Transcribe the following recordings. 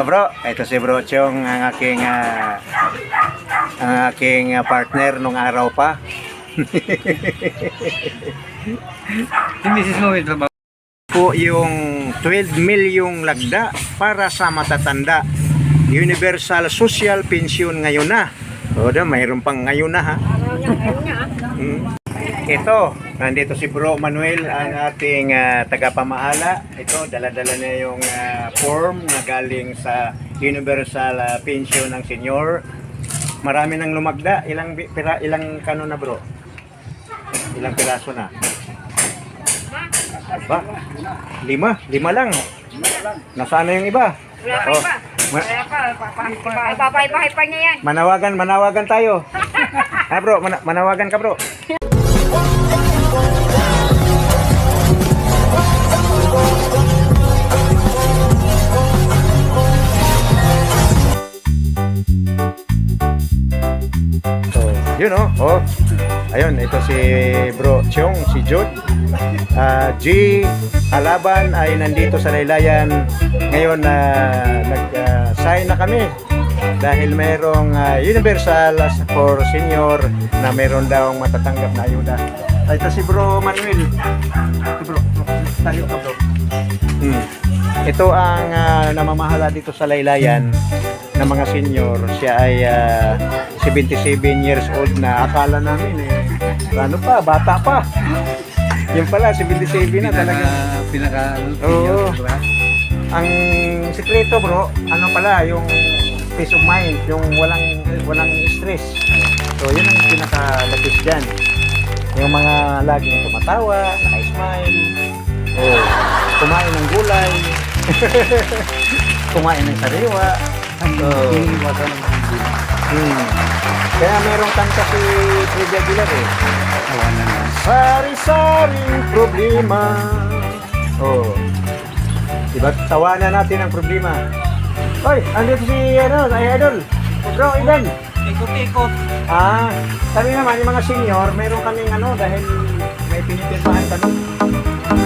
Bro, ito si Bro Chong, ang aking partner nung araw pa. Si Mrs. mo ito ba? Po yung 12 milyong lagda para sa matatanda. Universal Social Pension ngayon na. O da, mayroon pang ngayon na ha. Ito, nandito si Bro Manuel, ang ating tagapamahala. Ito, dala-dala na yung form na galing sa Universal Pension ng Senior. Marami nang lumagda. Ilang kano na bro? Ilang piraso na? Ba? Lima lang. Nasaan na yung iba? Wala pa iba. Wala pa. Papay-pahay pa niya yan. Manawagan tayo. Ha bro, manawagan ka bro. Yun oh. Ayun, ito si Bro Chong, si Jude. G Alaban ay nandito sa laylayan. Ngayon nag-sign na kami dahil mayroong Universal for Senior na mayroon daw matatanggap na ayuda. Ito si Bro Manuel. Ito bro, tayo ka bro. Ito ang namamahala dito sa laylayan ng mga senior. Siya ay 77 years old na. Akala namin ano pa, bata pa. Yung pala, 77 na talaga. Oo. Ang sikreto bro, ano pala, yung peace of mind, yung walang stress. So yun ang pinaka-lapis dyan. Yung mga laging tumatawa, naka-smile, kumain ng gulay, kumain ng sariwa. Kaya merong kanta si Freddy Aguilar Sari-saring problema. Diba? Tawanan natin ang problema. Hoy, andito si Idol. Bro, Idan. Ikot-ikot. Sabi naman, yung mga senior, meron kaming dahil may pinipirmahan kami.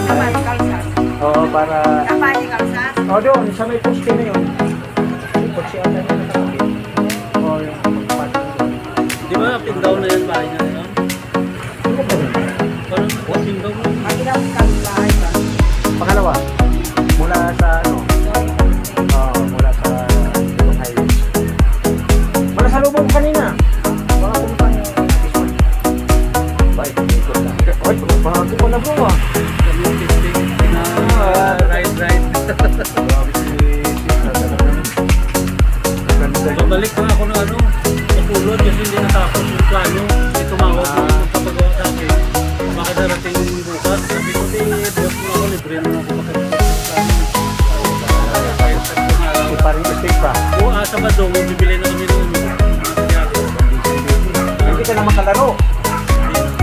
Kapag kalsas. Oo, para... Kapag kalsas. Doon, sa may poste na yun. Ikot siya na nakakapit. Yung Di ba pindaw na yan bahay na yun? Parang pindaw na. Magilaw kalsas ba? Pangalawa, mula sa mula sa highway. Mula sa lubong kanina. Mga pumunta niyo. Bye, ikot na. Oy, pangako ko na bro Right. Babalik na ako ng kapulot kasi hindi natapos yung plano. Hindi tumawag yung papagawa sa akin. Baka darating bukas. Sabi ko, boss mo ako, libre na ako Parang mistake pa. Sabado, bibili na kami ng Hindi ka na makalaro.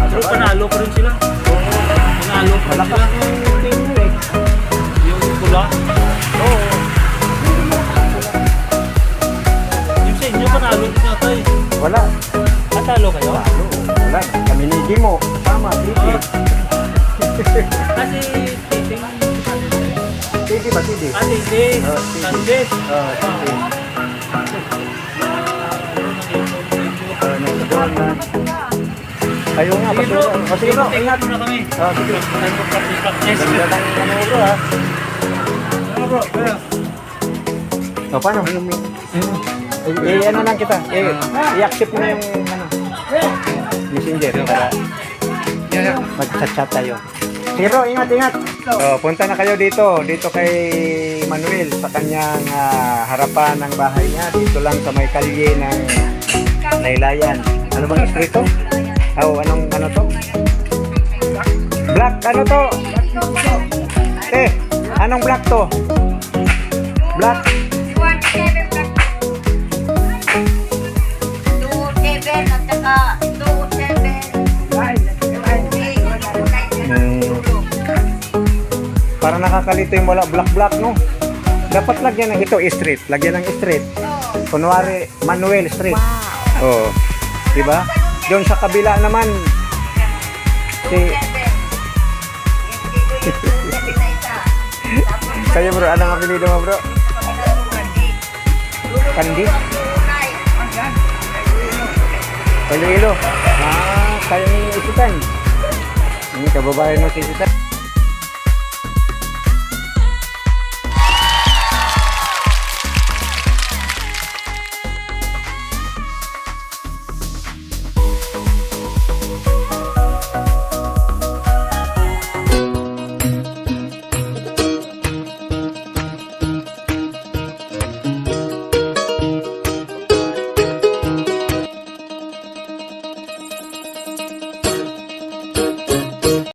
Pero panalo pa rin sila. Panalo pa rin Malakas sila. yung team mo Yung pula. Oo. Yung sa inyo, panalo din nata eh. Wala. Natalo kayo? Wala. Kami ni Gimo. Tama, Titi. Kasi titing. Titi ba, Titi? Titing. Sandes. Titi. Kayo nga, Sige bro. Sige bro, ingat. na kami. Sige. Practice. Ganda ng bro ha. Ano bro? Paano? Ano lang kita. I-accept mo na yung messenger para mag-chat tayo. Sige bro, ingat. Punta na kayo dito kay Manuel sa kanyang harapan ng bahay niya. Dito lang sa may kalye ng Laylayan. Ano bang street to? Ano to? Black, ano to? Anong black to? Black? 27 black. 27 at saka 27. Para nakakalito yung wala black no? Dapat lagyan ng ito street. Lagyan ng street. Kunwari Manuel Street. Oo. Diba? Doon sa kabila naman si Kayo bro, anong apelido mo bro? Kandi? Iloilo. Kayo ni Isitan. Kababayan mo si Isitan.